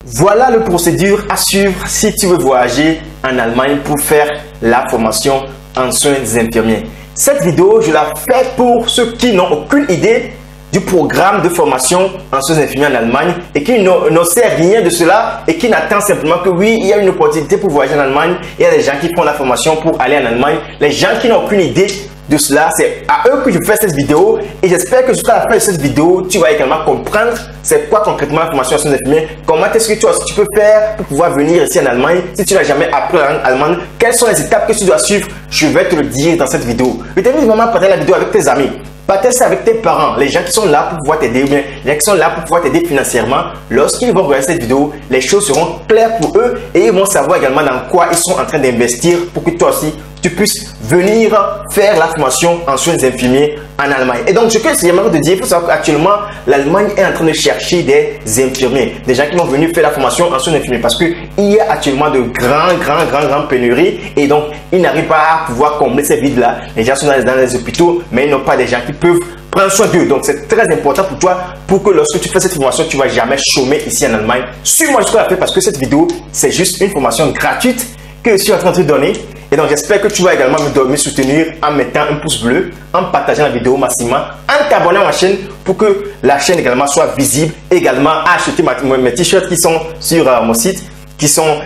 Voilà le procédure à suivre si tu veux voyager en Allemagne pour faire la formation en soins des infirmiers. Cette vidéo, je la fais pour ceux qui n'ont aucune idée du programme de formation en soins infirmiers en Allemagne et qui n'en sait rien de cela et qui n'attend simplement que oui, il y a une opportunité pour voyager en Allemagne. Il y a des gens qui font la formation pour aller en Allemagne. Les gens qui n'ont aucune idée de cela, c'est à eux que je fais cette vidéo et j'espère que jusqu'à la fin de cette vidéo, tu vas également comprendre c'est quoi concrètement la formation en soins infirmiers, comment est-ce que tu peux faire pour pouvoir venir ici en Allemagne si tu n'as jamais appris la langue allemande, quelles sont les étapes que tu dois suivre, je vais te le dire dans cette vidéo. Je t'invite vraiment à partager la vidéo avec tes amis. Partage ça avec tes parents, les gens qui sont là pour pouvoir t'aider ou bien les gens qui sont là pour pouvoir t'aider financièrement. Lorsqu'ils vont regarder cette vidéo, les choses seront claires pour eux et ils vont savoir également dans quoi ils sont en train d'investir pour que toi aussi tu puisses venir faire la formation en soins infirmiers en Allemagne. Et donc, ce que j'aimerais te dire, il faut savoir qu'actuellement, l'Allemagne est en train de chercher des infirmiers, des gens qui vont venir faire la formation en soins infirmiers parce qu'il y a actuellement de grandes pénuries et donc, ils n'arrivent pas à pouvoir combler ces vides-là. Les gens sont dans les hôpitaux, mais ils n'ont pas des gens qui peuvent prendre soin d'eux. Donc, c'est très important pour toi pour que lorsque tu fais cette formation, tu ne vas jamais chômer ici en Allemagne. Suis-moi jusqu'à la fin parce que cette vidéo, c'est juste une formation gratuite que je suis en train de te donner. Et donc, j'espère que tu vas également me soutenir en mettant un pouce bleu, en partageant la vidéo massivement, en t'abonnant à ma chaîne pour que la chaîne également soit visible. Également, acheter mes t-shirts qui sont sur mon site, qui sont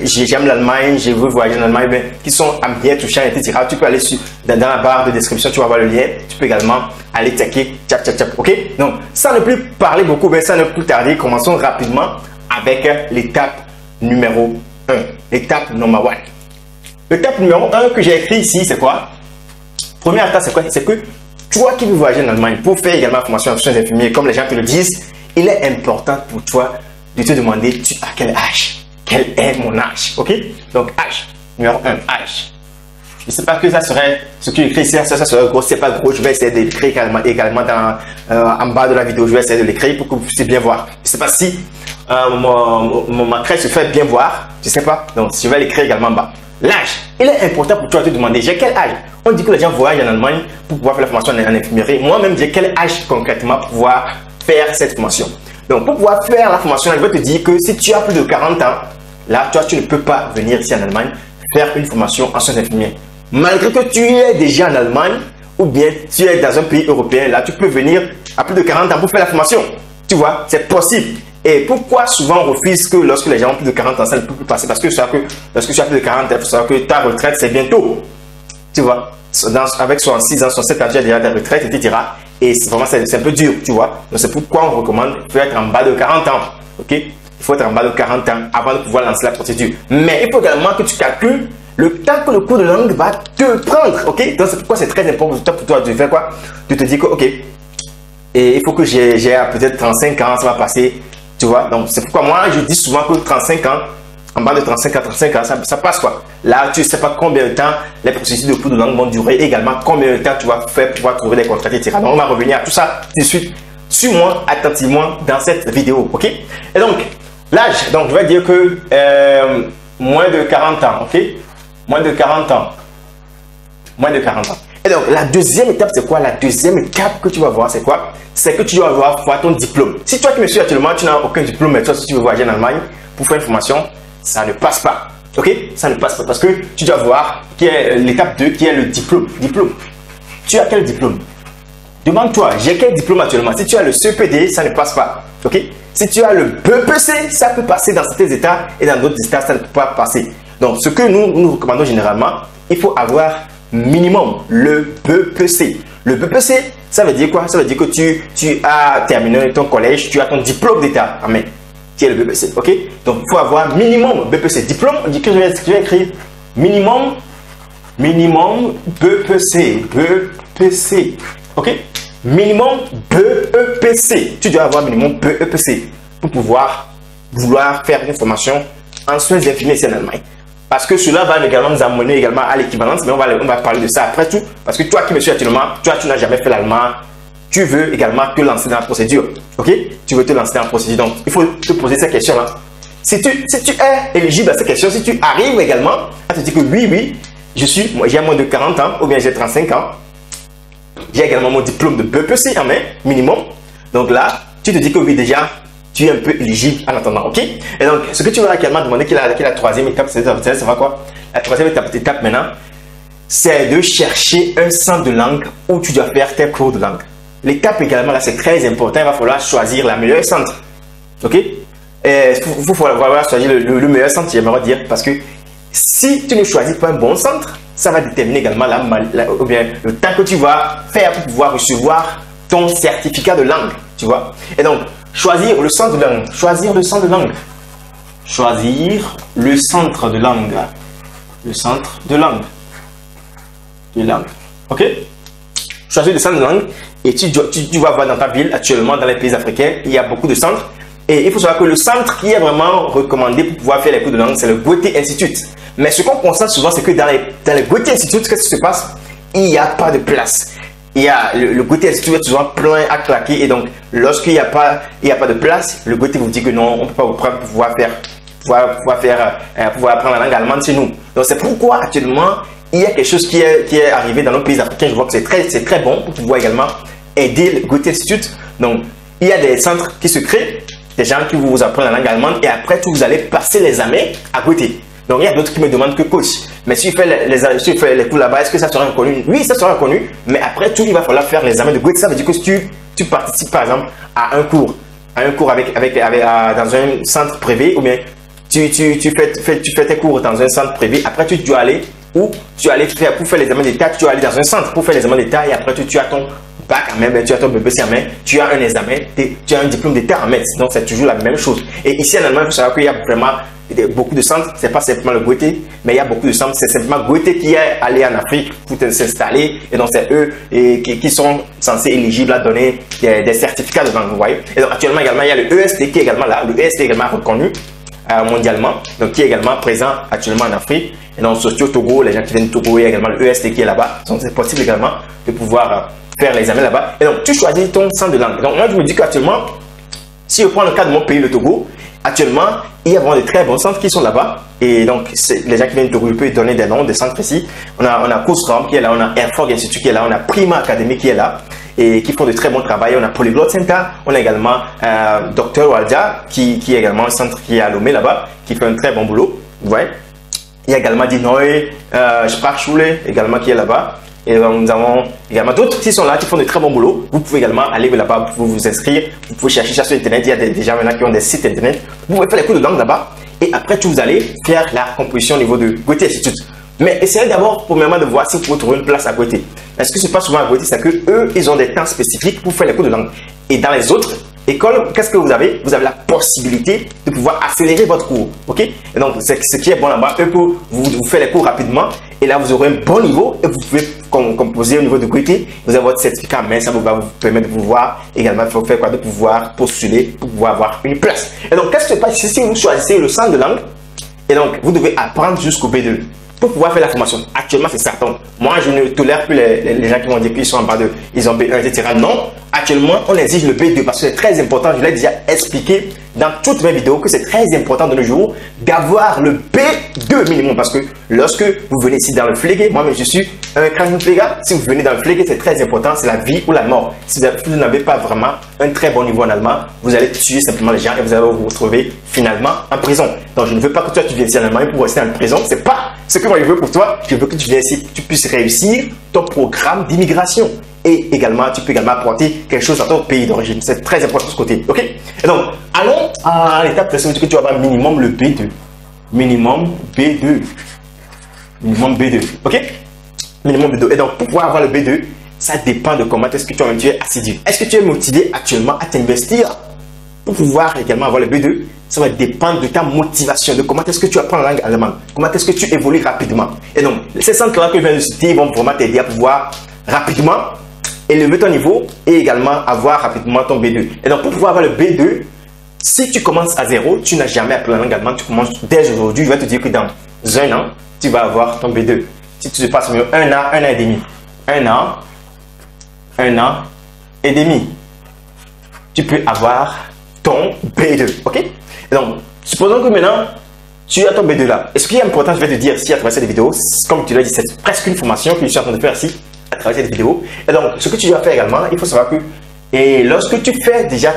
j'aime l'Allemagne, je veux voyager en Allemagne, qui sont bien touchants, etc. Tu peux aller dans la barre de description, tu vas voir le lien. Tu peux également aller checker, ok? Donc, sans ne plus parler beaucoup, mais sans ne plus tarder, commençons rapidement avec l'étape numéro 1. L'étape numéro 1. L'étape numéro 1 que j'ai écrit ici, c'est quoi? Première étape, c'est quoi? C'est que toi qui veux voyager en Allemagne pour faire également la formation en soins infirmiers, comme les gens te le disent, il est important pour toi de te demander à quel âge? Quel est mon âge? Ok? Donc, âge. Numéro 1, âge. Je ne sais pas que ça serait ce que j'écris ici, ça serait gros, c'est pas gros. Je vais essayer de l'écrire également en bas de la vidéo. Je vais essayer de l'écrire pour que vous puissiez bien voir. Je ne sais pas si ma crête se fait bien voir. Je ne sais pas. Donc, je vais l'écrire également en bas. L'âge, il est important pour toi de te demander, j'ai quel âge? On dit que les gens voyagent en Allemagne pour pouvoir faire la formation en infirmerie. Moi-même, j'ai quel âge concrètement pour pouvoir faire cette formation? Donc, pour pouvoir faire la formation, je vais te dire que si tu as plus de 40 ans, là, toi, tu ne peux pas venir ici en Allemagne faire une formation en soins infirmiers. Malgré que tu es déjà en Allemagne ou bien tu es dans un pays européen, là, tu peux venir à plus de 40 ans pour faire la formation. Tu vois, c'est possible. Et pourquoi souvent on refuse que lorsque les gens ont plus de 40 ans, ça ne peut plus passer? Parce que lorsque tu as plus de 40 ans, il faut savoir que ta retraite, c'est bientôt. Tu vois, avec 66 ans, 67 ans, tu as déjà ta retraite, etc. Et vraiment, c'est un peu dur, tu vois. Donc, c'est pourquoi on recommande de être en bas de 40 ans. Ok? Il faut être en bas de 40 ans avant de pouvoir lancer la procédure. Mais il faut également que tu calcules le temps que le cours de langue va te prendre. Ok? Donc, c'est pourquoi c'est très important pour toi de faire quoi? De te dire que, ok, et il faut que j'ai peut-être 35 ans, ça va passer. Tu vois, donc c'est pourquoi moi je dis souvent que 35 ans, en bas de 35 ans, ça passe quoi. Là, tu ne sais pas combien de temps les processus de cours de langue vont durer, également combien de temps tu vas faire pour pouvoir trouver des contrats, etc. Donc on va revenir à tout ça tout de suite. Suis-moi attentivement dans cette vidéo, ok? Et donc, l'âge, donc je vais dire que moins de 40 ans, ok? Moins de 40 ans. Moins de 40 ans. Et donc, la deuxième étape, c'est quoi? La deuxième étape que tu vas voir, c'est quoi? C'est que tu dois avoir ton diplôme. Si toi qui me suis actuellement, tu n'as aucun diplôme, mais toi, si tu veux voyager en Allemagne pour faire une formation, ça ne passe pas. Ok? Ça ne passe pas parce que tu dois voir l'étape 2 qui est le diplôme. Tu as quel diplôme? Demande-toi, j'ai quel diplôme actuellement? Si tu as le CPD, ça ne passe pas. Ok? Si tu as le BPC, ça peut passer dans certains états et dans d'autres états, ça ne peut pas passer. Donc, ce que nous recommandons généralement, il faut avoir minimum le BPC. Le BPC, ça veut dire quoi? Ça veut dire que tu as terminé ton collège, tu as ton diplôme d'état, amen, qui est le BPC, ok? Donc, il faut avoir minimum BPC. Diplôme, on dit que je vais écrire minimum BPC, ok? Minimum BEPC. Tu dois avoir minimum BEPC pour vouloir faire une formation en soins infirmiers ici en Allemagne. Parce que cela va également nous amener également à l'équivalence, mais on va parler de ça après tout. Parce que toi qui me suis actuellement, toi tu n'as jamais fait l'allemand, tu veux également te lancer dans la procédure. Ok? Tu veux te lancer dans la procédure. Donc, il faut te poser ces questions-là. Si tu es éligible à ces questions, si tu arrives également à te dire que oui, j'ai moins de 40 ans ou bien j'ai 35 ans, j'ai également mon diplôme de BPC en main, minimum. Donc là, tu te dis que oui, déjà, tu es un peu éligible en attendant, ok? Et donc, ce que tu vas également demander, qui est la troisième étape, c'est ça va quoi? La troisième étape maintenant, c'est de chercher un centre de langue où tu dois faire tes cours de langue. L'étape également, là, c'est très important, il va falloir choisir la meilleure centre, ok? Il faut falloir choisir le meilleur centre, j'aimerais dire, parce que si tu ne choisis pas un bon centre, ça va déterminer également ou bien le temps que tu vas faire pour pouvoir recevoir ton certificat de langue, tu vois? Et donc, choisir le centre de langue. Choisir le centre de langue. Choisir le centre de langue. Le centre de langue. De langue. Ok? Choisir le centre de langue. Et tu vas voir dans ta ville, actuellement, dans les pays africains, il y a beaucoup de centres. Et il faut savoir que le centre qui est vraiment recommandé pour pouvoir faire les cours de langue, c'est le Goethe Institute. Mais ce qu'on constate souvent, c'est que dans les Goethe Institute, qu'est-ce qui se passe? Il n'y a pas de place. Il y a le Goethe Institute est souvent plein à claquer et donc lorsqu'il n'y a pas de place, le Goethe vous dit que non, on ne peut pas vous prendre pour pouvoir apprendre la langue allemande chez nous. Donc c'est pourquoi actuellement il y a quelque chose qui est arrivé dans nos pays africains. Je vois que c'est très bon pour pouvoir également aider le Goethe Institute. Donc il y a des centres qui se créent, des gens qui vous apprennent la langue allemande et après tout vous allez passer les années à Goethe. Donc, il y a d'autres qui me demandent que coach, mais si tu fais les cours là-bas, est-ce que ça sera reconnu? Oui, ça sera reconnu, mais après tout, il va falloir faire l'examen de Goethe. Ça veut dire que si tu participes par exemple à un cours dans un centre privé, ou bien tu fais tes cours dans un centre privé, après tu dois aller où tu allais faire pour faire l'examen d'État, tu dois aller dans un centre pour faire l'examen d'État et après tu as ton bac en main, tu as ton BBC en main, tu as un examen, tu as un diplôme d'État en main. Donc, c'est toujours la même chose. Et ici en Allemagne, il faut savoir qu'il y a vraiment beaucoup de centres, c'est pas simplement le Goethe, mais il y a beaucoup de centres, c'est simplement Goethe qui est allé en Afrique pour s'installer et donc c'est eux qui sont censés éligibles à donner des certificats de langue, vous voyez. Et donc actuellement également il y a le EST qui est également là, le EST est également reconnu mondialement, donc qui est également présent actuellement en Afrique. Et donc surtout au Togo, les gens qui viennent du Togo, il y a également le EST qui est là-bas, donc c'est possible également de pouvoir faire l'examen là-bas. Et donc tu choisis ton centre de langue. Donc moi je me dis qu'actuellement, si je prends le cas de mon pays, le Togo, actuellement, il y a vraiment de très bons centres qui sont là-bas. Et donc, les gens qui viennent de Togo, je peux donner des noms des centres ici. On a Kursram qui est là, on a Erfolg Institute qui est là, on a Prima Academy qui est là et qui font de très bons travail. On a Polyglot Center, on a également Dr Waldia qui est également un centre qui est à Lomé là-bas, qui fait un très bon boulot. Vous voyez. Il y a également Dinoy, Sprachschule également qui est là-bas. Et nous avons également d'autres qui sont là, qui font de très bons boulot. Vous pouvez également aller là-bas, vous inscrire. Vous pouvez chercher ça sur Internet. Il y a des gens maintenant qui ont des sites Internet. Vous pouvez faire les cours de langue là-bas. Et après, vous allez faire la composition au niveau de Goethe Institute. Mais essayez d'abord, premièrement, de voir si vous pouvez trouver une place à Goethe. Est-ce que ce n'est pas souvent à Goethe, c'est que eux, ils ont des temps spécifiques pour faire les cours de langue. Et dans les autres écoles, qu'est-ce que vous avez? Vous avez la possibilité de pouvoir accélérer votre cours. Ok? Et donc, ce qui est bon là-bas, eux peuvent vous faire les cours rapidement. Et là, vous aurez un bon niveau et vous pouvez composer au niveau de Goethe. Vous avez votre certificat, mais ça va vous permettre de pouvoir également faire quoi? De pouvoir postuler pour pouvoir avoir une place. Et donc, qu'est-ce qui se passe si vous choisissez le centre de langue? Et donc, vous devez apprendre jusqu'au B2 pour pouvoir faire la formation. Actuellement, c'est certain. Moi, je ne tolère plus les gens qui vont dire qu'ils sont en bas de, ils ont B1, etc. Non, actuellement, on exige le B2 parce que c'est très important. Je l'ai déjà expliqué dans toutes mes vidéos que c'est très important de nos jours d'avoir le B2 minimum parce que lorsque vous venez ici dans le Pflege, moi-même je suis un Krankenpfleger. Si vous venez dans le Pflege, c'est très important, c'est la vie ou la mort. Si vous n'avez pas vraiment un très bon niveau en allemand, vous allez tuer simplement les gens et vous allez vous retrouver finalement en prison. Donc je ne veux pas que toi tu viennes ici en Allemagne pour rester en prison, c'est pas ce que moi je veux pour toi. Je veux que tu viennes ici, que tu puisses réussir ton programme d'immigration. Et également, tu peux également apporter quelque chose à ton pays d'origine. C'est très important de ce côté. Ok? Et donc, allons à l'étape de ce que tu vas avoir minimum le B2. Minimum B2. Minimum B2. Ok? Minimum B2. Et donc, pour pouvoir avoir le B2, ça dépend de comment est-ce que tu es assidu. Est-ce que tu es motivé actuellement à t'investir pour pouvoir également avoir le B2? Ça va dépendre de ta motivation, de comment est-ce que tu apprends la langue allemande, comment est-ce que tu évolues rapidement. Et donc, ces centres-là que je viens de citer vont vraiment t'aider à pouvoir rapidement élever ton niveau et également avoir rapidement ton B2. Et donc, pour pouvoir avoir le B2, si tu commences à zéro, tu n'as jamais appris la langue allemande, tu commences dès aujourd'hui, je vais te dire que dans un an, tu vas avoir ton B2. Si tu te passes mieux un an et demi. Un an et demi. Tu peux avoir ton B2. Ok? Et donc, supposons que maintenant, tu as ton B2 là. Et ce qui est important, je vais te dire si à travers cette vidéo, comme tu l'as dit, c'est presque une formation que je suis en train de faire ici à travers cette vidéo. Et donc, ce que tu dois faire également, il faut savoir que Et lorsque tu fais déjà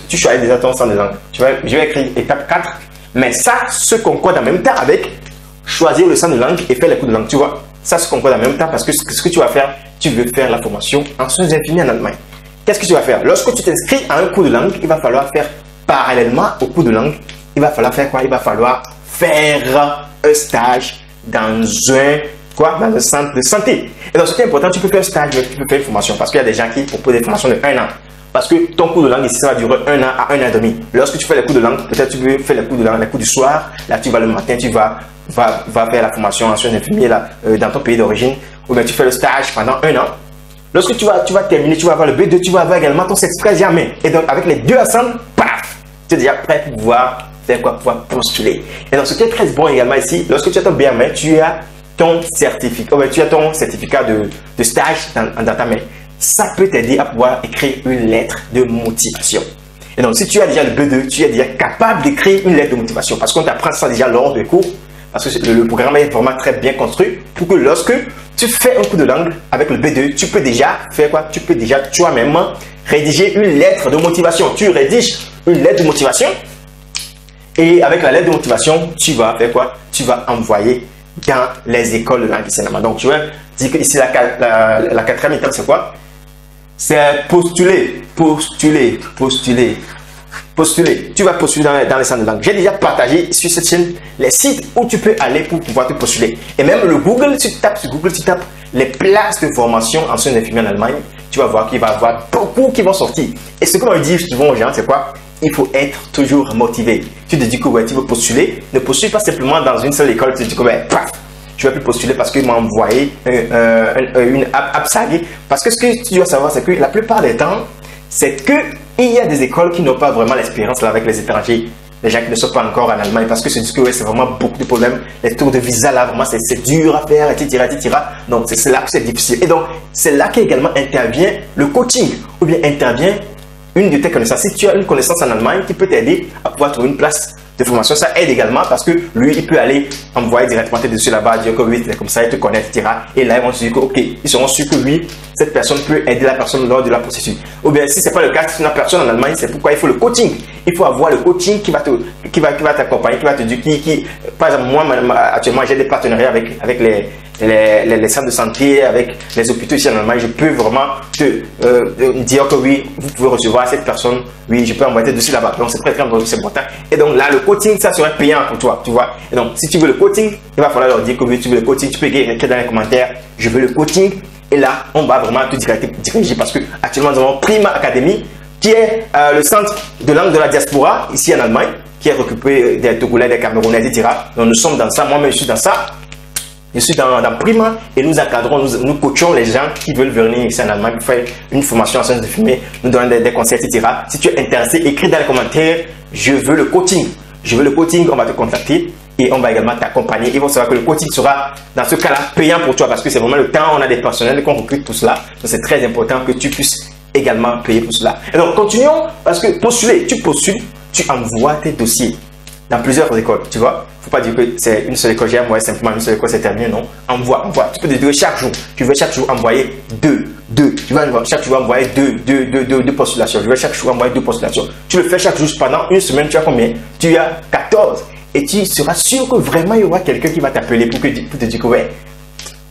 tu choisis déjà ton centre de langue. Je vais écrire étape 4. Mais ça se concorde en même temps avec choisir le centre de langue et faire les cours de langue. Tu vois, ça se concorde en même temps parce que ce que tu vas faire, tu veux faire la formation en soins infirmiers en Allemagne. Qu'est-ce que tu vas faire? Lorsque tu t'inscris à un cours de langue, il va falloir faire parallèlement au cours de langue. Il va falloir faire quoi? Il va falloir faire un stage dans un centre de santé. Et donc, ce qui est important, tu peux faire un stage, mais tu peux faire une formation parce qu'il y a des gens qui proposent des formations de 1 an. Parce que ton cours de langue ici, ça va durer 1 an à 1 an et demi. Lorsque tu fais les cours de langue, peut-être tu peux faire les cours de langue, les cours du soir. Là, tu vas le matin, tu vas faire la formation en soins infirmiers dans ton pays d'origine. Ou bien tu fais le stage pendant 1 an. Lorsque tu vas terminer, tu vas avoir le B2, tu vas avoir également ton certificat jamais. Et donc, avec les deux ensemble, paf, tu es déjà prêt pour pouvoir faire quoi? Pouvoir postuler. Et donc, ce qui est très bon également ici, lorsque tu as ton B en main, tu as ton certificat, de stage dans ta main. Ça peut t'aider à pouvoir écrire une lettre de motivation. Et donc, si tu as déjà le B2, tu es déjà capable d'écrire une lettre de motivation parce qu'on t'apprend ça déjà lors des cours. Parce que le programme est vraiment très bien construit pour que lorsque tu fais un cours de langue avec le B2, tu peux déjà faire quoi? Tu peux déjà toi-même rédiger une lettre de motivation. Tu rédiges une lettre de motivation et avec la lettre de motivation, tu vas faire quoi? Tu vas envoyer dans les écoles de langue ici. Donc, tu vas dire que ici, la quatrième étape, c'est quoi? C'est postuler. Tu vas postuler dans les centres de langue. J'ai déjà partagé sur cette chaîne les sites où tu peux aller pour pouvoir te postuler. Et même le Google, si tu tapes sur Google, tu tapes les places de formation en soins infirmiers en Allemagne, tu vas voir qu'il va y avoir beaucoup qui vont sortir. Et ce que l'on dit souvent aux gens, c'est quoi? Il faut être toujours motivé. Tu te dis que ouais, tu veux postuler, ne postule pas simplement dans une seule école, tu te dis que ouais, paf, tu vas plus postuler parce qu'il m'a envoyé une Absage. Parce que ce que tu dois savoir, c'est que la plupart des temps, c'est qu'il y a des écoles qui n'ont pas vraiment l'expérience avec les étrangers, les gens qui ne sont pas encore en Allemagne, parce que c'est ouais, vraiment beaucoup de problèmes. Les tours de visa, là, vraiment, c'est dur à faire, etc. Donc, c'est là que c'est difficile. Et donc, c'est là qu'également intervient le coaching, ou bien intervient une de tes connaissances. Si tu as une connaissance en Allemagne qui peut t'aider à pouvoir trouver une place de formation, ça aide également parce que lui, il peut aller envoyer directement tes dossiers là-bas, dire que oui, c'est comme ça, il te connaît, etc. Et là, ils vont se dire que, ok, ils seront sûrs que oui, cette personne peut aider la personne lors de la procédure. Ou bien, si ce n'est pas le cas, si tu n'as personne en Allemagne, c'est pourquoi il faut le coaching. Il faut avoir le coaching qui va t'accompagner, qui va te dire, par exemple, moi, actuellement, j'ai des partenariats avec les centres de santé, avec les hôpitaux ici en Allemagne. Je peux vraiment te dire que oui, vous pouvez recevoir cette personne, oui, je peux envoyer tes dossiers là-bas. Donc, c'est très important. Et donc, là, le coaching, ça serait payant pour toi, tu vois. Et donc, si tu veux le coaching, il va falloir leur dire que oui, tu veux le coaching. Tu peux écrire dans les commentaires, je veux le coaching. Et là, on va vraiment te diriger parce que actuellement, nous avons Prima Academy, qui est le centre de langue de la diaspora ici en Allemagne, qui est occupé des Togolais, des Camerounais, etc. Donc, nous sommes dans ça. Moi-même, je suis dans ça. Je suis dans Prima et nous encadrons, nous coachons les gens qui veulent venir ici en Allemagne pour faire une formation en sciences de filmer, nous donnons des conseils, etc. Si tu es intéressé, écris dans les commentaires, je veux le coaching. Je veux le coaching, on va te contacter et on va également t'accompagner. Ils vont savoir que le coaching sera, dans ce cas-là, payant pour toi parce que c'est vraiment le temps, on a des personnels qu'on recrute tout cela. Donc, c'est très important que tu puisses également payer pour cela. Et donc, continuons parce que postuler, tu postules, tu envoies tes dossiers dans plusieurs écoles, tu vois. Faut pas dire que c'est une seule école, j'ai envoyé simplement une seule école, c'est terminé, non. Envoie. Tu peux te dire chaque jour, tu veux chaque jour envoyer deux. Tu vas chaque jour envoyer deux postulations. Je vais chaque jour envoyer 2 postulations. Tu le fais chaque jour pendant une semaine, tu as combien? Tu as 14. Et tu seras sûr que vraiment il y aura quelqu'un qui va t'appeler pour te dire que ouais,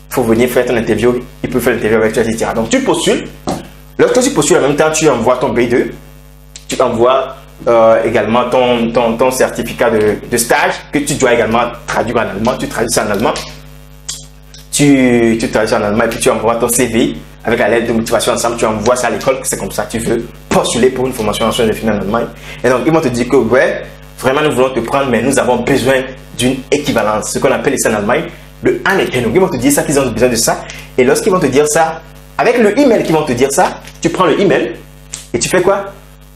faut venir faire ton interview, il peut faire l'interview avec toi, etc. Donc tu postules. Lorsque tu postules en même temps, tu envoies ton B2, tu envoies également ton certificat de stage que tu dois également traduire en allemand. Tu traduis ça en allemand. Tu traduis ça en allemand et puis tu envoies ton CV avec la lettre de motivation ensemble. Tu envoies ça à l'école, c'est comme ça. Tu veux postuler pour une formation en soins infirmiers en Allemagne. Et donc, ils vont te dire que ouais, vraiment nous voulons te prendre, mais nous avons besoin d'une équivalence, ce qu'on appelle ici en Allemagne le Anerkennung. Ils vont te dire ça, qu'ils ont besoin de ça. Et lorsqu'ils vont te dire ça, avec le email qu'ils vont te dire ça, tu prends le email et tu fais quoi?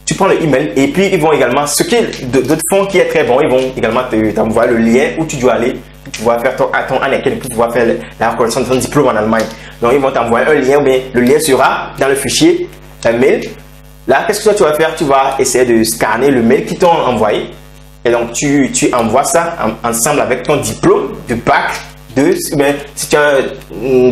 Tu prends le email et puis ils vont également, ce qui d'autres font qui est très bon, ils vont également t'envoyer le lien où tu dois aller pour pouvoir faire ton Anerkennung, pour pouvoir faire la reconnaissance de ton diplôme en Allemagne. Donc ils vont t'envoyer un lien, mais le lien sera dans le fichier mail. Là, qu'est-ce que tu vas faire? Tu vas essayer de scanner le mail qu'ils t'ont envoyé. Et donc tu envoies ça ensemble avec ton diplôme de bac 2. Si tu as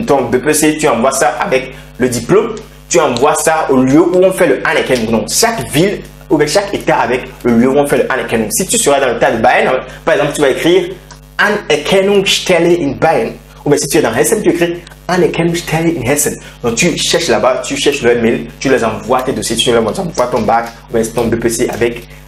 ton BPC, tu envoies ça avec le diplôme tu envoies ça au lieu où on fait le Anerkennung. Donc, chaque ville ou bien chaque État avec le lieu où on fait le Anerkennung. Si tu seras dans l'État de Bayern, par exemple, tu vas écrire Anerkennungsstelle in Bayern. Ou bien si tu es dans Hessen, tu écris Anerkennungsstelle in Hessen. Donc, tu cherches là-bas, tu cherches le mail, tu les envoies tes dossiers, tu les envoies ton bac ou bien ton BPC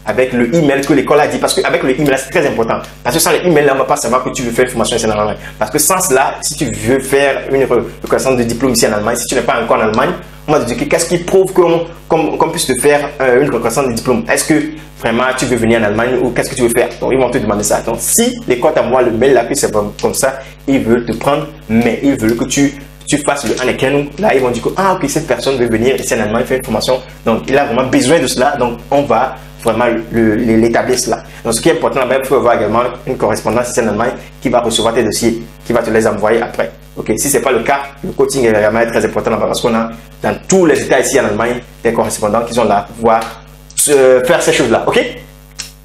avec le email que l'école a dit. Parce qu'avec le email, c'est très important. Parce que sans le email, là, on ne va pas savoir que tu veux faire une formation ici en Allemagne. Parce que sans cela, si tu veux faire une reconnaissance de diplôme ici en Allemagne, si tu n'es pas encore en Allemagne, on va te dire qu'est-ce qui prouve qu'on puisse te faire une reconnaissance de diplôme. Est-ce que vraiment tu veux venir en Allemagne ou qu'est-ce que tu veux faire? Donc, ils vont te demander ça. Donc, si l'école t'envoie le mail là, que c'est comme ça, ils veulent te prendre, mais ils veulent que tu fasses le Anerkennung. Là, ils vont dire que, ah, ok, cette personne veut venir ici en Allemagne faire une formation. Donc, il a vraiment besoin de cela. Donc, on va vraiment l'établir cela. Donc, ce qui est important, il faut avoir également une correspondance ici en Allemagne qui va recevoir tes dossiers, qui va te les envoyer après. Ok, si ce n'est pas le cas, le coaching est vraiment très important là-bas parce qu'on a dans tous les États ici en Allemagne des correspondants qui sont là pour pouvoir faire ces choses-là. Ok?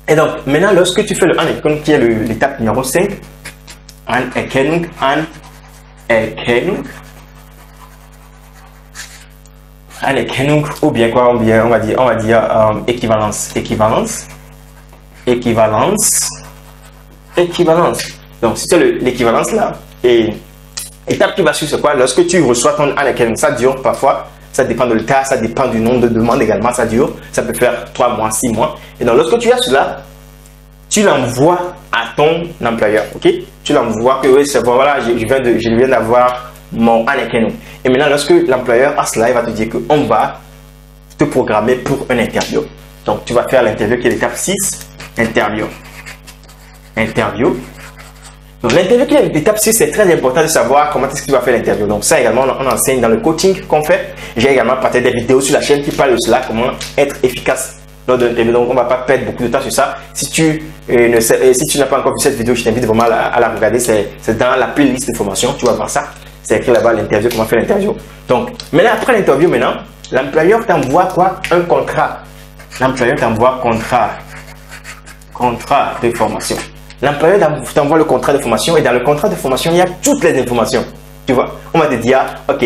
Et donc, maintenant, lorsque tu fais le Anerkennung, qui est l'étape numéro 5, Anerkennung, ou bien quoi, on va dire équivalence. Donc, si tu as l'équivalence là, et étape qui va suivre, c'est quoi? Lorsque tu reçois ton Anerkennung, ça dure parfois, ça dépend de l'état, ça dépend du nombre de demandes également, ça dure, ça peut faire 3 mois, 6 mois. Et donc, lorsque tu as cela, tu l'envoies à ton employeur, ok? Tu l'envoies que oui, c'est bon, voilà, je viens d'avoir mon Anerkennung. Et maintenant, lorsque l'employeur a cela, il va te dire qu'on va te programmer pour une interview. Donc, tu vas faire l'interview qui est l'étape 6, interview. Donc, l'interview qui est l'étape 6, c'est très important de savoir comment est-ce que tu vas faire l'interview. Donc, ça également, on enseigne dans le coaching qu'on fait. J'ai également partagé des vidéos sur la chaîne qui parlent de cela, comment être efficace lors de l'interview. Donc, on ne va pas perdre beaucoup de temps sur ça. Si tu n'as pas encore vu cette vidéo, je t'invite vraiment à la regarder. C'est dans la playlist de formation, tu vas voir ça. C'est écrit là-bas l'interview, comment faire l'interview. Donc, maintenant, après l'interview, l'employeur t'envoie quoi? Un contrat. L'employeur t'envoie contrat de formation. L'employeur t'envoie le contrat de formation et dans le contrat de formation, il y a toutes les informations. Tu vois, on va te dire, ok,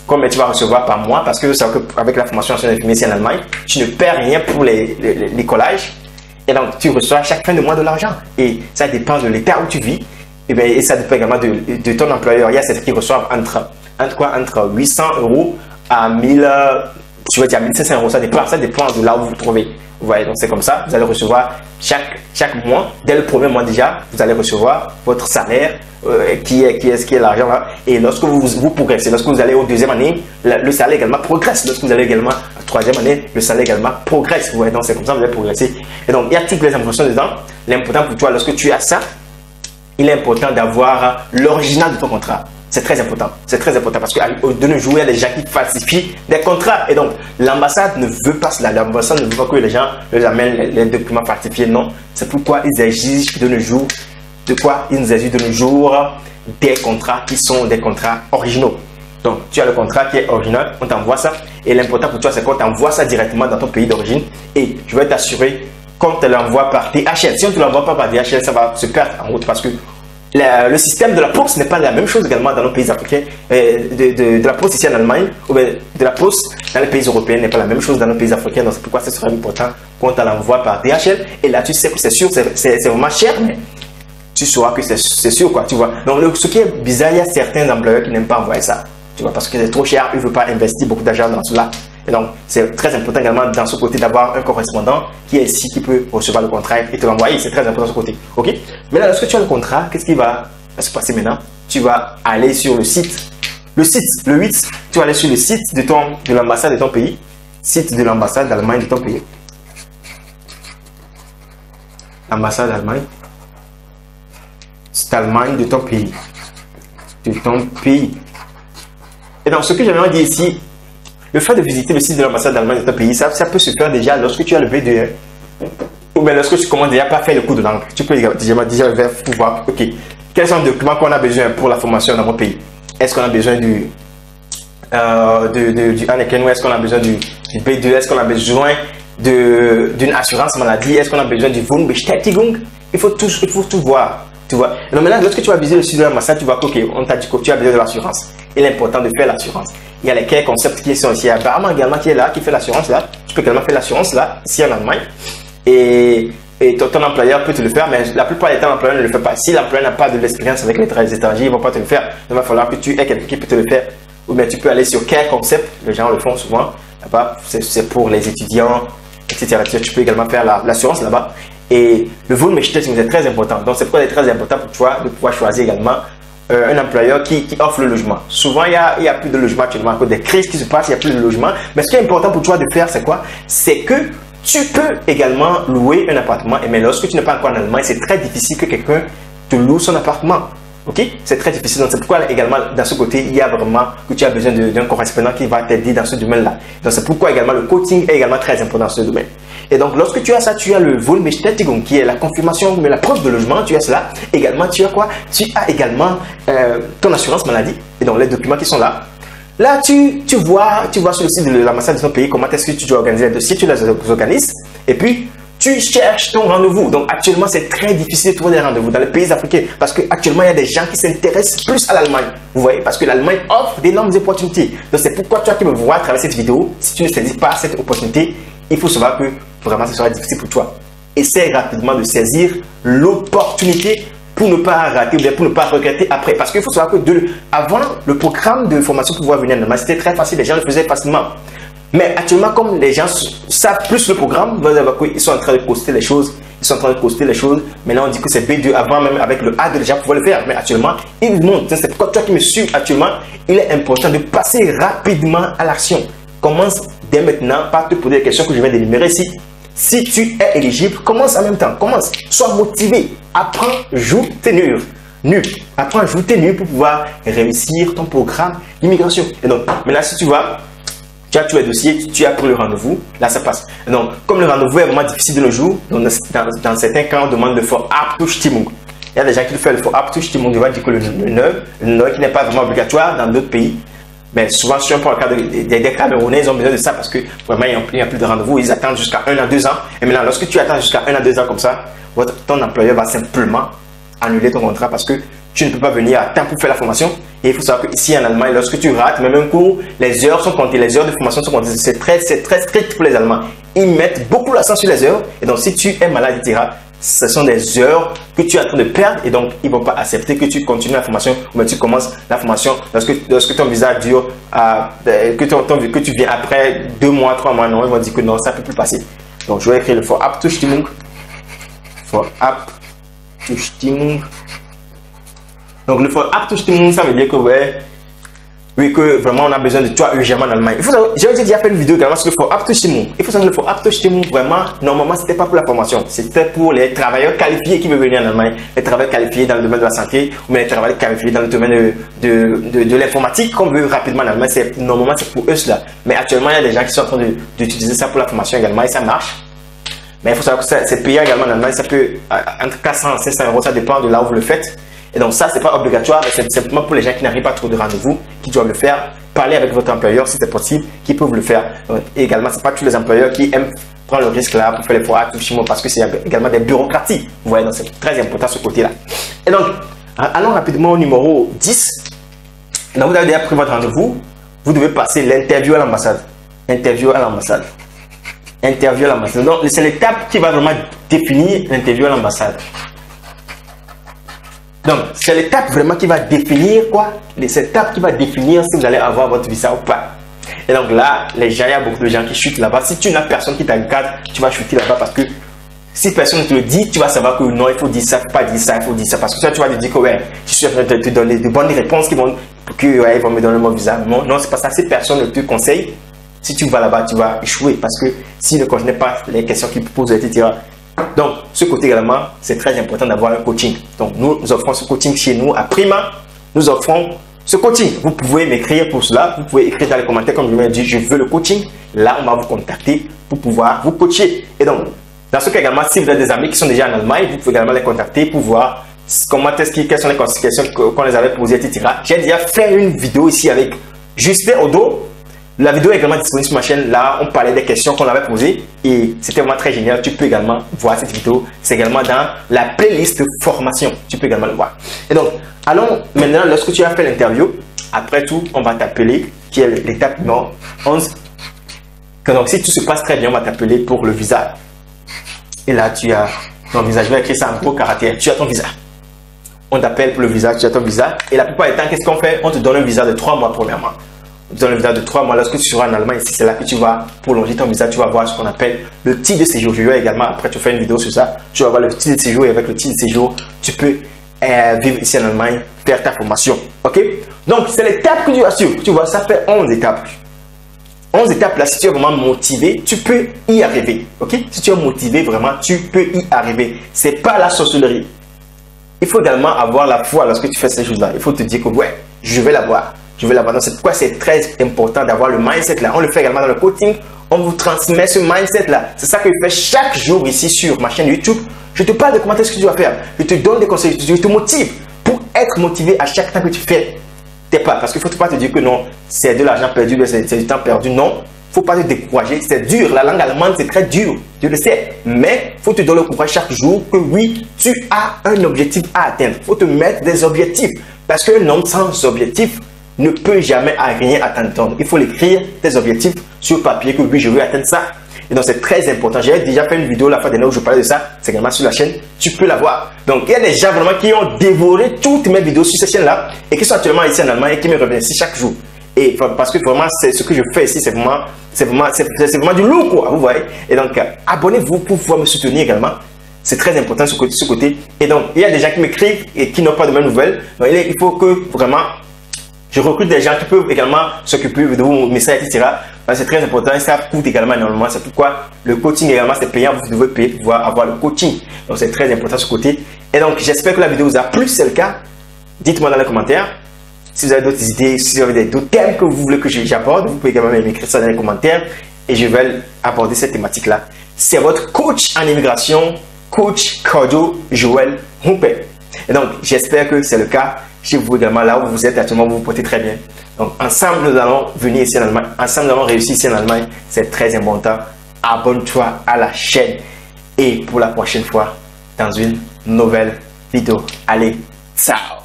combien tu vas recevoir par mois parce que c'est avec la formation en soins infirmiers ici en Allemagne, tu ne perds rien pour les collages. Et donc, tu reçois chaque fin de mois de l'argent. Et ça dépend de l'état où tu vis. Et ça dépend également de ton employeur. Il y a certains qui reçoivent entre 800 € à 1000, tu vas dire 1500 €. Ça dépend de là où vous vous trouvez. Vous voyez, donc c'est comme ça. Vous allez recevoir chaque mois, dès le premier mois déjà, vous allez recevoir votre salaire, qui est l'argent là. Et lorsque vous progressez, lorsque vous allez au deuxième année, le salaire également progresse. Lorsque vous allez également à la troisième année, le salaire également progresse. Vous voyez, donc c'est comme ça que vous allez progresser. Et donc, il y a toutes les informations dedans. L'important pour toi, lorsque tu as ça, il est important d'avoir l'original de ton contrat. C'est très important. C'est très important parce que de nos jours, il y a des gens qui falsifient des contrats. Et donc, l'ambassade ne veut pas cela. L'ambassade ne veut pas que les gens leur amènent les documents falsifiés. Non. C'est pourquoi ils exigent de nos jours, des contrats qui sont des contrats originaux. Donc, tu as le contrat qui est original, on t'envoie ça. Et l'important pour toi, c'est qu'on t'envoie ça directement dans ton pays d'origine. Et je vais t'assurer qu'on te l'envoie par DHL. Si on ne te l'envoie pas par DHL, ça va se perdre en route parce que le système de la poste n'est pas la même chose également dans nos pays africains. De la poste ici en Allemagne ou bien de la poste dans les pays européens n'est pas la même chose dans nos pays africains. Donc, c'est pourquoi ce serait important qu'on te l'envoie par DHL. Et là, tu sais que c'est sûr, c'est vraiment cher, mais tu sauras que c'est sûr, quoi, tu vois. Donc, ce qui est bizarre, il y a certains employeurs qui n'aiment pas envoyer ça, tu vois, parce que c'est trop cher, ils ne veulent pas investir beaucoup d'argent dans cela. Et donc, c'est très important également dans ce côté d'avoir un correspondant qui est ici, qui peut recevoir le contrat et te l'envoyer. C'est très important de ce côté. Ok? Maintenant, lorsque tu as le contrat, qu'est-ce qui va se passer maintenant? Tu vas aller sur le site. Le 8, tu vas aller sur le site de l'ambassade de ton pays. Site de l'ambassade d'Allemagne de ton pays. Ambassade d'Allemagne. C'est Allemagne de ton pays. De ton pays. Et donc, ce que j'aimerais dire ici, le fait de visiter le site de l'ambassade d'Allemagne de ton pays, ça peut se faire déjà lorsque tu as le B2. Ou bien lorsque tu commences déjà pas faire le cours de langue. Tu peux déjà pouvoir, ok, quels sont les documents qu'on a besoin pour la formation dans mon pays? Est-ce qu'on a besoin du Anerkennung? Est-ce qu'on a besoin du B2? Est-ce qu'on a besoin d'une assurance maladie? Est-ce qu'on a besoin du Wohnbestätigung? Il faut tout voir. Tu vois. Donc maintenant, lorsque tu vas viser le studio d'ambassade, tu vois qu'on t'a dit que tu as besoin de l'assurance. Il est important de faire l'assurance. Il y a les care concepts qui sont ici. Il y a Barman également qui est là, qui fait l'assurance là. Tu peux également faire l'assurance là, ici en Allemagne. Et ton employeur peut te le faire, mais la plupart des temps, l'employeur ne le fait pas. Si l'employeur n'a pas de l'expérience avec les travailleurs étrangers, ils ne vont pas te le faire. Il va falloir que tu aies quelqu'un qui peut te le faire. Ou bien tu peux aller sur Care Concept, les gens le font souvent. Là-bas, c'est pour les étudiants, etc. Tu peux également faire l'assurance là-bas. Et le volume testing c'est très important. Donc c'est pourquoi c'est très important pour toi de pouvoir choisir également un employeur qui offre le logement. Souvent, il y a plus de logement actuellement à cause des crises qui se passent, il y a plus de logement. Mais ce qui est important pour toi de faire, c'est quoi? C'est que tu peux également louer un appartement. Mais lorsque tu n'es pas encore en Allemagne, c'est très difficile que quelqu'un te loue son appartement. Ok, c'est très difficile. Donc, c'est pourquoi également, dans ce côté, il y a vraiment que tu as besoin d'un correspondant qui va t'aider dans ce domaine-là. Donc, c'est pourquoi également le coaching est également très important dans ce domaine. Et donc, lorsque tu as ça, tu as le Wohnbestätigung qui est la confirmation, mais la preuve de logement, tu as cela. Également, tu as quoi? Tu as également ton assurance maladie et donc les documents qui sont là. Là, tu vois sur le site de l'ambassade de ton pays comment est-ce que tu dois organiser les dossiers, tu les organises et puis tu cherches ton rendez-vous. Donc actuellement, c'est très difficile de trouver des rendez-vous dans les pays africains parce qu'actuellement, il y a des gens qui s'intéressent plus à l'Allemagne. Vous voyez, parce que l'Allemagne offre d'énormes opportunités. Donc c'est pourquoi toi qui me vois à travers cette vidéo, si tu ne saisis pas cette opportunité, il faut savoir que vraiment ce sera difficile pour toi. Essaie rapidement de saisir l'opportunité pour ne pas rater ou bien pour ne pas regretter après. Parce qu'il faut savoir que avant le programme de formation pour pouvoir venir en Allemagne, c'était très facile, les gens le faisaient facilement. Mais actuellement, comme les gens savent plus le programme, ils sont en train de poster les choses. Maintenant, on dit que c'est B2. Avant, même avec le A, les gens pouvaient le faire. Mais actuellement, ils montent. C'est pourquoi toi qui me suis actuellement, il est important de passer rapidement à l'action. Commence dès maintenant par te poser les questions que je viens d'énumérer ici. Si tu es éligible, commence en même temps. Commence. Sois motivé. Apprends, joue, t'es nul. Apprends, joue, t'es nul pour pouvoir réussir ton programme d'immigration. Et donc, maintenant, si tu vas... Tu as tous les dossiers, tu as pris le rendez-vous, là ça passe. Donc, comme le rendez-vous est vraiment difficile de nos jours, donc dans certains cas, on demande le Vorabzustimmung. Il y a des gens qui le font le Vorabzustimmung, je vais dire que le NEU qui n'est pas vraiment obligatoire dans d'autres pays. Mais souvent, sur un cas des Camerounais, ils ont besoin de ça parce que vraiment, il n'y a plus de rendez-vous, ils attendent jusqu'à 1 à 2 ans. Et maintenant, lorsque tu attends jusqu'à 1 à 2 ans comme ça, ton employeur va simplement annuler ton contrat parce que tu ne peux pas venir à temps pour faire la formation. Et il faut savoir qu'ici en Allemagne, lorsque tu rates même un cours, les heures sont comptées, les heures de formation sont comptées. C'est très strict pour les Allemands. Ils mettent beaucoup l'accent sur les heures. Et donc, si tu es malade, etc., ce sont des heures que tu es en train de perdre. Et donc, ils ne vont pas accepter que tu continues la formation ou que tu commences la formation lorsque ton visa dure, que tu viens après 2 mois, 3 mois. Non, ils vont dire que non, ça ne peut plus passer. Donc, je vais écrire le Vorabzustimmung. Vorabzustimmung. Donc, le Vorabzustimmung, ça veut dire que, oui, que vraiment on a besoin de toi urgemment en Allemagne. J'ai déjà fait une vidéo également sur le Vorabzustimmung. Il faut savoir que le Vorabzustimmung, vraiment, normalement, ce n'était pas pour la formation. C'était pour les travailleurs qualifiés qui veulent venir en Allemagne. Les travailleurs qualifiés dans le domaine de la santé ou les travailleurs qualifiés dans le domaine de l'informatique qu'on veut rapidement en Allemagne. Normalement, c'est pour eux cela. Mais actuellement, il y a des gens qui sont en train d'utiliser ça pour la formation également et ça marche. Mais il faut savoir que c'est payant également en Allemagne. Ça peut, entre 400 et 500 euros, ça dépend de là où vous le faites. Et donc ça, c'est pas obligatoire, c'est simplement pour les gens qui n'arrivent pas à trouver de rendez-vous, qui doivent le faire. Parlez avec votre employeur si c'est possible, qui peuvent le faire. Et également, c'est pas tous les employeurs qui aiment prendre le risque là pour faire les Vorabzustimmung parce que c'est également des bureaucraties. Vous voyez, donc c'est très important ce côté-là. Et donc, allons rapidement au numéro 10. Donc vous avez déjà pris votre rendez-vous, vous devez passer l'interview à l'ambassade. Interview à l'ambassade. Donc c'est l'étape qui va vraiment définir l'interview à l'ambassade. Donc, c'est l'étape vraiment qui va définir quoi? C'est l'étape qui va définir si vous allez avoir votre visa ou pas. Et donc là, il y a beaucoup de gens qui chutent là-bas. Si tu n'as personne qui t'encadre, tu vas chuter là-bas parce que si personne ne te le dit, tu vas savoir que non, il faut dire ça, il ne faut pas dire ça, il faut dire ça. Parce que ça, tu vas te dire que ouais, je suis en train de te donner de bonnes réponses qui vont, ils vont me donner mon visa. Non, non, c'est pas ça. Si personne ne te conseille, si tu vas là-bas, tu vas échouer parce que s'il ne connaît pas les questions qu'il pose, etc. Donc, ce côté également, c'est très important d'avoir un coaching. Donc, nous offrons ce coaching chez nous à Prima. Nous offrons ce coaching. Vous pouvez m'écrire pour cela. Vous pouvez écrire dans les commentaires comme je m'ai dit, je veux le coaching. Là, on va vous contacter pour pouvoir vous coacher. Et donc, dans ce cas également, si vous avez des amis qui sont déjà en Allemagne, vous pouvez également les contacter pour voir quelles sont les questions qu'on les avait posées, etc. J'ai déjà fait une vidéo ici avec Justin Odo. La vidéo est également disponible sur ma chaîne. Là, on parlait des questions qu'on avait posées et c'était vraiment très génial. Tu peux également voir cette vidéo. C'est également dans la playlist formation. Tu peux également le voir. Et donc, allons maintenant, lorsque tu as fait l'interview, après tout, on va t'appeler, qui est l'étape numéro 11. Donc, si tout se passe très bien, on va t'appeler pour le visa. Et là, tu as ton visa. Je vais écrire ça en gros caractère. Tu as ton visa. On t'appelle pour le visa, tu as ton visa. Et la plupart du temps, qu'est-ce qu'on fait? On te donne un visa de 3 mois premièrement. On te donne un visa de 3 mois. Lorsque tu seras en Allemagne, ici, c'est là que tu vas prolonger ton visa. Tu vas voir ce qu'on appelle le titre de séjour. Je vais également, après, tu fais une vidéo sur ça. Tu vas voir le titre de séjour et avec le titre de séjour, tu peux vivre ici en Allemagne, faire ta formation. Ok? Donc, c'est l'étape que tu as suivre. Tu vois, ça fait 11 étapes. 11 étapes là, si tu es vraiment motivé, tu peux y arriver. Ok? Si tu es motivé, vraiment, tu peux y arriver. C'est pas la sorcellerie. Il faut également avoir la foi lorsque tu fais ces choses-là. Il faut te dire que ouais, je vais l'avoir. Je vais l'avoir. Donc, c'est pourquoi c'est très important d'avoir le mindset là. On le fait également dans le coaching. On vous transmet ce mindset là. C'est ça que je fais chaque jour ici sur ma chaîne YouTube. Je te parle de comment est-ce que tu dois faire. Je te donne des conseils. Je te motive pour être motivé à chaque temps que tu fais tes pas. Parce qu'il ne faut pas te dire que non, c'est de l'argent perdu, c'est du temps perdu. Non. Il ne faut pas te décourager, c'est dur. La langue allemande, c'est très dur, je le sais. Mais il faut te donner le courage chaque jour que oui, tu as un objectif à atteindre. Il faut te mettre des objectifs. Parce qu'un homme sans objectif ne peut jamais rien atteindre. Il faut l'écrire, tes objectifs, sur papier, que oui, je veux atteindre ça. Et donc, c'est très important. J'ai déjà fait une vidéo la fois dernière où je parlais de ça. C'est également sur la chaîne. Tu peux la voir. Donc, il y a des gens vraiment qui ont dévoré toutes mes vidéos sur cette chaîne-là et qui sont actuellement ici en Allemagne et qui me remercient chaque jour. Et parce que vraiment, c'est ce que je fais ici, c'est vraiment du lourd, quoi, vous voyez. Et donc, abonnez-vous pour pouvoir me soutenir également. C'est très important ce côté. Et donc, il y a des gens qui m'écrivent et qui n'ont pas de mes nouvelles. Donc, il faut que vraiment, je recrute des gens qui peuvent également s'occuper de vos messages, etc. C'est très important et ça coûte également énormément. C'est pourquoi le coaching également, c'est payant. Vous devez payer pour pouvoir avoir le coaching. Donc, c'est très important ce côté. Et donc, j'espère que la vidéo vous a plu. Si c'est le cas, dites-moi dans les commentaires. Si vous avez d'autres idées, si vous avez d'autres thèmes que vous voulez que j'aborde, vous pouvez également m'écrire ça dans les commentaires et je vais aborder cette thématique-là. C'est votre coach en immigration, coach cardio Joël Humpel. Et donc, j'espère que c'est le cas chez vous également, là où vous êtes actuellement, vous vous portez très bien. Donc, ensemble, nous allons venir ici en Allemagne. Ensemble, nous allons réussir ici en Allemagne. C'est très important. Abonne-toi à la chaîne et pour la prochaine fois, dans une nouvelle vidéo. Allez, ciao!